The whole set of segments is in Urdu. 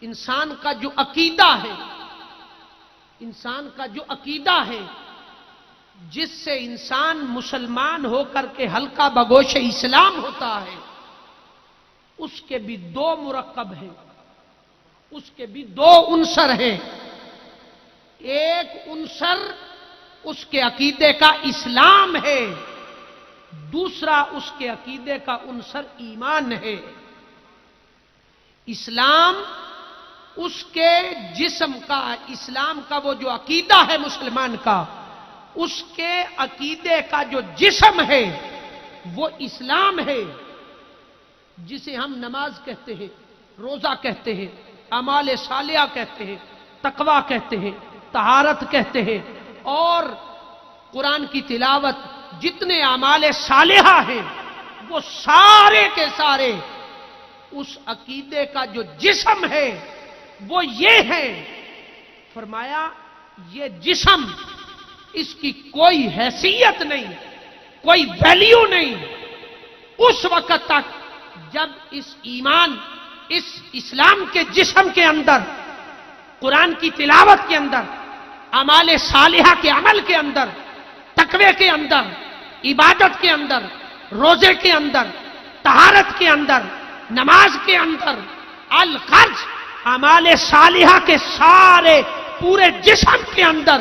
انسان کا جو عقیدہ ہے، انسان کا جو عقیدہ ہے جس سے انسان مسلمان ہو کر کے حلقہ بگوش اسلام ہوتا ہے، اس کے بھی دو مرکب ہیں، اس کے بھی دو عنصر ہیں۔ ایک عنصر اس کے عقیدے کا اسلام ہے، دوسرا اس کے عقیدے کا عنصر ایمان ہے۔ اسلام اس کے جسم کا، اسلام کا وہ جو عقیدہ ہے مسلمان کا، اس کے عقیدے کا جو جسم ہے وہ اسلام ہے، جسے ہم نماز کہتے ہیں، روزہ کہتے ہیں، اعمال صالحہ کہتے ہیں، تقویٰ کہتے ہیں، طہارت کہتے ہیں، اور قرآن کی تلاوت، جتنے اعمال صالحہ ہیں وہ سارے کے سارے اس عقیدے کا جو جسم ہے وہ یہ ہے۔ فرمایا یہ جسم، اس کی کوئی حیثیت نہیں، کوئی ویلیو نہیں اس وقت تک جب اس ایمان، اس اسلام کے جسم کے اندر، قرآن کی تلاوت کے اندر، اعمال صالحہ کے عمل کے اندر، تقوی کے اندر، عبادت کے اندر، روزے کے اندر، طہارت کے اندر، نماز کے اندر، الخرج، اعمال صالحہ کے سارے پورے جسم کے اندر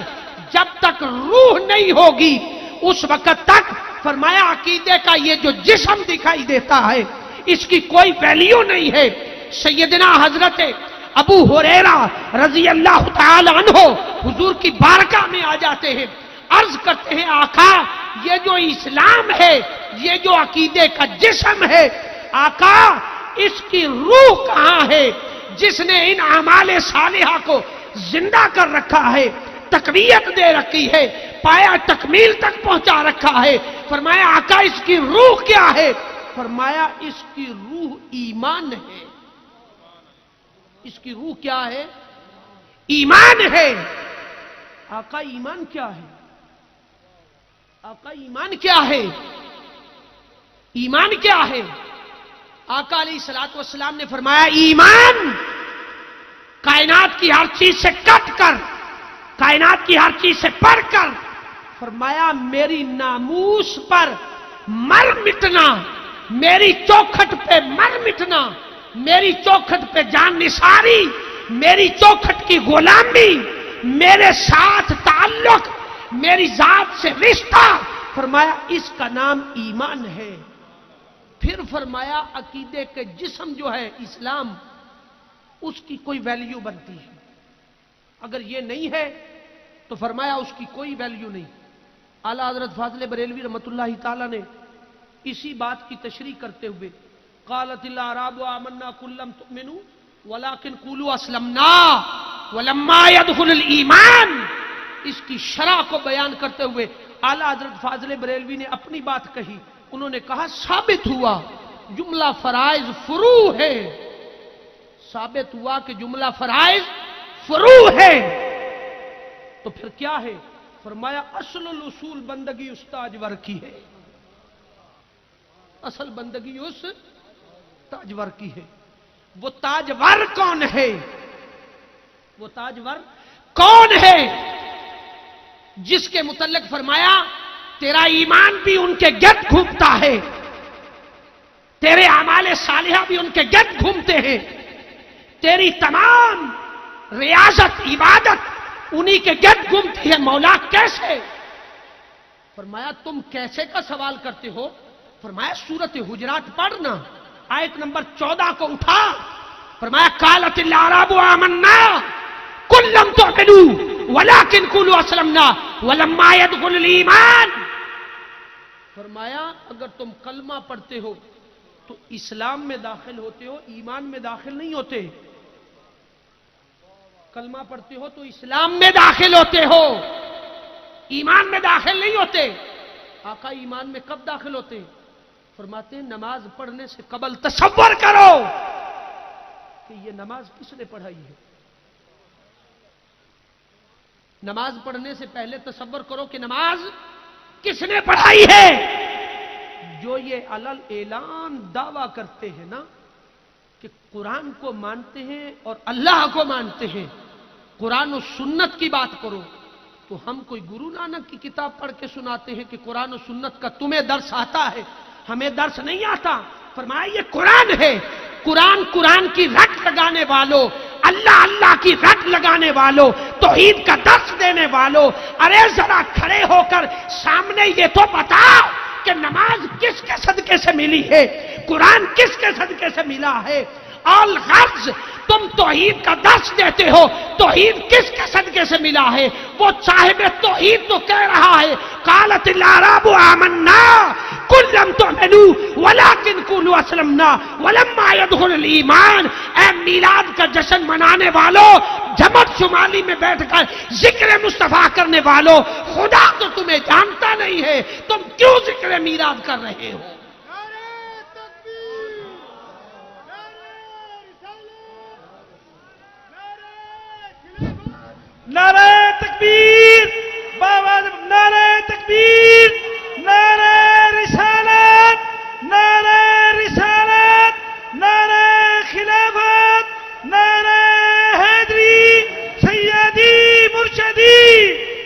جب تک روح نہیں ہوگی اس وقت تک فرمایا عقیدے کا یہ جو جسم دکھائی دیتا ہے اس کی کوئی ویلیو نہیں ہے۔ سیدنا حضرت ابو ہریرہ رضی اللہ تعالی عنہ حضور کی بارگاہ میں آ جاتے ہیں، عرض کرتے ہیں آقا یہ جو اسلام ہے، یہ جو عقیدے کا جسم ہے، آقا اس کی روح کہاں ہے جس نے ان اعمال صالحہ کو زندہ کر رکھا ہے، تقویت دے رکھی ہے، پایا تکمیل تک پہنچا رکھا ہے۔ فرمایا آقا اس کی روح کیا ہے؟ فرمایا اس کی روح ایمان ہے۔ اس کی روح کیا ہے؟ ایمان ہے۔ آقا ایمان کیا ہے؟ آقا ایمان کیا ہے؟ ایمان کیا ہے؟ آقا علیہ الصلوۃ والسلام نے فرمایا ایمان کائنات کی ہر چیز سے کٹ کر، کائنات کی ہر چیز سے پڑھ کر، فرمایا میری ناموس پر مر مٹنا، میری چوکھٹ پہ مر مٹنا، میری چوکھٹ پہ جان نثاری، میری چوکھٹ کی غلامی، میرے ساتھ تعلق، میری ذات سے رشتہ، فرمایا اس کا نام ایمان ہے۔ پھر فرمایا عقیدے کے جسم جو ہے اسلام، اس کی کوئی ویلیو بنتی ہے، اگر یہ نہیں ہے تو فرمایا اس کی کوئی ویلیو نہیں۔ اعلیٰ حضرت فاضل بریلوی رحمۃ اللہ تعالی نے اسی بات کی تشریح کرتے ہوئے قالت الاعراب آمنا قل لم تؤمنوا ولكن قولوا اسلمنا ولما يدخل الایمان، اس کی شرح کو بیان کرتے ہوئے اعلیٰ حضرت فاضل بریلوی نے اپنی بات کہی، انہوں نے کہا ثابت ہوا جملہ فرائض فروع ہے، ثابت ہوا کہ جملہ فرائض فروع ہے، تو پھر کیا ہے؟ فرمایا اصل الاصول بندگی اس تاجور کی ہے، اصل بندگی اس تاجور کی ہے۔ وہ تاجور کون ہے؟ وہ تاجور کون ہے جس کے متعلق فرمایا تیرا ایمان بھی ان کے گرد گھومتا ہے، تیرے اعمال صالحہ بھی ان کے گرد گھومتے ہیں، تیری تمام ریاضت عبادت انہی کے گرد گھومتی ہے، مولا کیسے؟ فرمایا تم کیسے کا سوال کرتے ہو؟ فرمایا سورۃ حجرات پڑھنا، آیت نمبر 14 کو اٹھا، فرمایا قالت الاعراب آمنا قل لم تؤمنوا ولكن قولوا اسلمنا ولما يدخل الایمان، فرمایا اگر تم کلمہ پڑھتے ہو تو اسلام میں داخل ہوتے ہو، ایمان میں داخل نہیں ہوتے، کلمہ پڑھتے ہو تو اسلام میں داخل ہوتے ہو، ایمان میں داخل نہیں ہوتے۔ آقا ایمان میں کب داخل ہوتے؟ فرماتے ہیں نماز پڑھنے سے قبل تصور کرو کہ یہ نماز کس نے پڑھائی ہے، نماز پڑھنے سے پہلے تصور کرو کہ نماز کس نے پڑھائی ہے۔ جو یہ علل اعلان دعویٰ کرتے ہیں نا کہ قرآن کو مانتے ہیں اور اللہ کو مانتے ہیں، قرآن و سنت کی بات کرو تو ہم کوئی گرو نانک کی کتاب پڑھ کے سناتے ہیں کہ قرآن و سنت کا تمہیں درس آتا ہے، ہمیں درس نہیں آتا۔ فرمایا یہ قرآن ہے، قرآن کی رٹ لگانے والوں، اللہ کی رٹ لگانے والوں، توحید کا درس دینے والوں، ارے ذرا کھڑے ہو کر سامنے یہ تو بتاؤ کہ نماز کس کے صدقے سے ملی ہے، قرآن کس کے صدقے سے ملا ہے؟ الغرض تم توحید کا درس دیتے ہو، توحید کس کے صدقے سے ملا ہے؟ وہ صاحب توحید تو کہہ رہا ہے قالت الاعراب آمنا قل لم تؤمنوا ولكن قولوا اسلمنا ولما يدخل الایمان۔ اے میلاد کا جشن منانے والوں، جمٹ شمالی میں بیٹھ کر ذکر مصطفیٰ کرنے والوں، خدا تو تمہیں جانتا نہیں ہے، تم کیوں ذکر میلاد کر رہے ہو؟ نعرہ تکبیر، نعرہ تکبیر، نعرہ رسالت، نعرہ رسالت، نعرہ خلافت، نعرہ حیدری، سیدی مرشدی،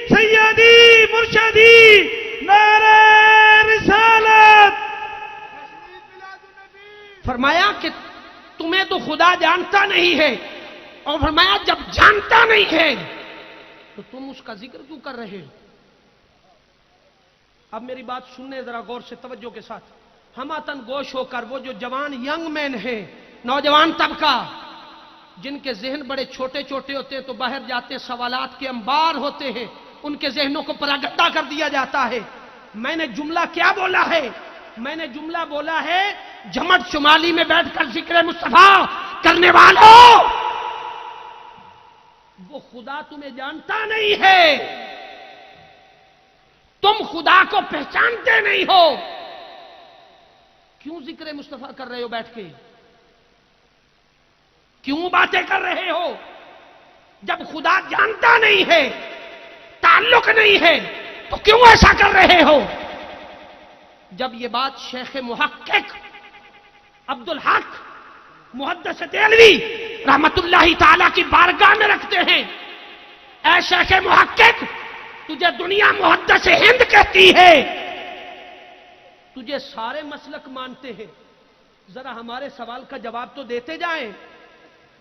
سیدی مرشدی، نعرہ رسالت۔ فرمایا کہ تمہیں تو خدا جانتا نہیں ہے، اور فرمایا جب جانتا نہیں ہے تو تم اس کا ذکر کیوں کر رہے ہو؟ اب میری بات سننے ذرا غور سے توجہ کے ساتھ، ہماتن گوش ہو کر وہ جو جوان ینگ مین ہیں، نوجوان طبقہ جن کے ذہن بڑے چھوٹے چھوٹے ہوتے ہیں تو باہر جاتے ہیں، سوالات کے انبار ہوتے ہیں، ان کے ذہنوں کو پراگندہ کر دیا جاتا ہے۔ میں نے جملہ کیا بولا ہے؟ میں نے جملہ بولا ہے جمٹ شمالی میں بیٹھ کر ذکر مصطفیٰ کرنے والوں، وہ خدا تمہیں جانتا نہیں ہے، تم خدا کو پہچانتے نہیں ہو، کیوں ذکر مصطفیٰ کر رہے ہو بیٹھ کے؟ کیوں باتیں کر رہے ہو؟ جب خدا جانتا نہیں ہے، تعلق نہیں ہے تو کیوں ایسا کر رہے ہو؟ جب یہ بات شیخ محقق عبدالحق محدث دہلوی رحمت اللہ تعالی کی بارگاہ میں رکھتے ہیں، اے شیخ محقق تجھے دنیا محدث ہند کہتی ہے، تجھے سارے مسلک مانتے ہیں، ذرا ہمارے سوال کا جواب تو دیتے جائیں،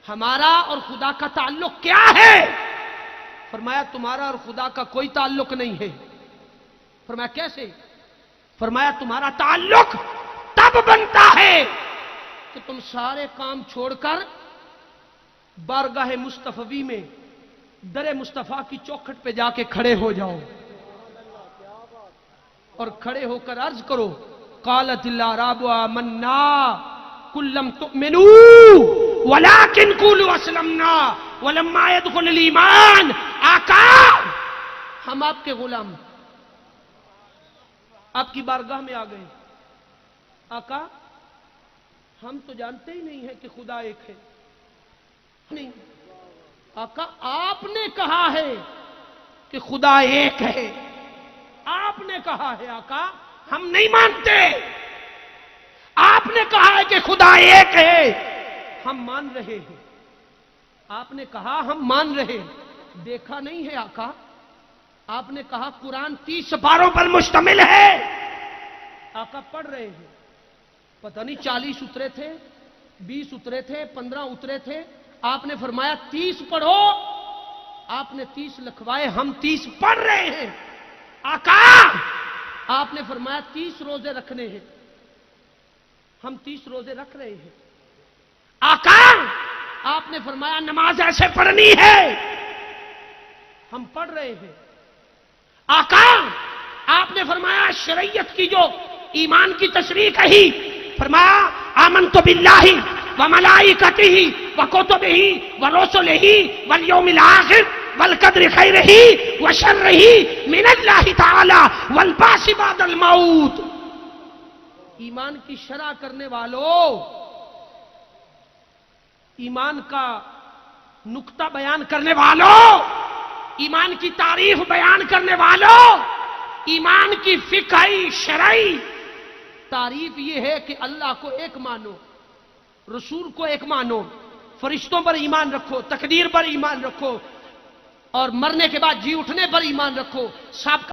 ہمارا اور خدا کا تعلق کیا ہے؟ فرمایا تمہارا اور خدا کا کوئی تعلق نہیں ہے۔ فرمایا کیسے؟ فرمایا تمہارا تعلق تب بنتا ہے کہ تم سارے کام چھوڑ کر بارگاہ مصطفی میں در مصطفیٰ کی چوکھٹ پہ جا کے کھڑے ہو جاؤ اور کھڑے ہو کر عرض کرو قالت الاعراب آمنا قل لم تؤمنوا ولكن قولوا اسلمنا ولما يدخل الایمان۔ آقا ہم آپ کے غلام آپ کی بارگاہ میں آ گئے، آقا ہم تو جانتے ہی نہیں ہیں کہ خدا ایک ہے، نہیں آقا آپ نے کہا ہے کہ خدا ایک ہے، آپ نے کہا ہے آقا ہم نہیں مانتے، آپ نے کہا ہے کہ خدا ایک ہے ہم مان رہے ہیں، آپ نے کہا ہم مان رہے ہیں، دیکھا نہیں ہے آقا، آپ نے کہا قرآن 30 سپاروں پر مشتمل ہے، آقا پڑھ رہے ہیں، پتہ نہیں 40 اترے تھے، 20 اترے تھے، 15 اترے تھے، آپ نے فرمایا 30 پڑھو، آپ نے 30 لکھوائے، ہم 30 پڑھ رہے ہیں، آقا آپ نے فرمایا 30 روزے رکھنے ہیں، ہم 30 روزے رکھ رہے ہیں، آقا آپ نے فرمایا نماز ایسے پڑھنی ہے، ہم پڑھ رہے ہیں، آقا آپ نے فرمایا شریعت کی جو ایمان کی تشریح کہی، فرمایا آمنت باللہ وملائکتہ وکتبہ ورسلہ والیوم الآخر والقدر خیرہ وشرہ من اللہ تعالی والبعث بعد الموت۔ ایمان کی شرح کرنے والوں، ایمان کا نقطہ بیان کرنے والوں، ایمان کی تعریف بیان کرنے والوں، ایمان کی فقہی شرعی تعریف یہ ہے کہ اللہ کو ایک مانو، رسول کو ایک مانو، فرشتوں پر ایمان رکھو، تقدیر پر ایمان رکھو، اور مرنے کے بعد جی اٹھنے پر ایمان رکھو، سابقہ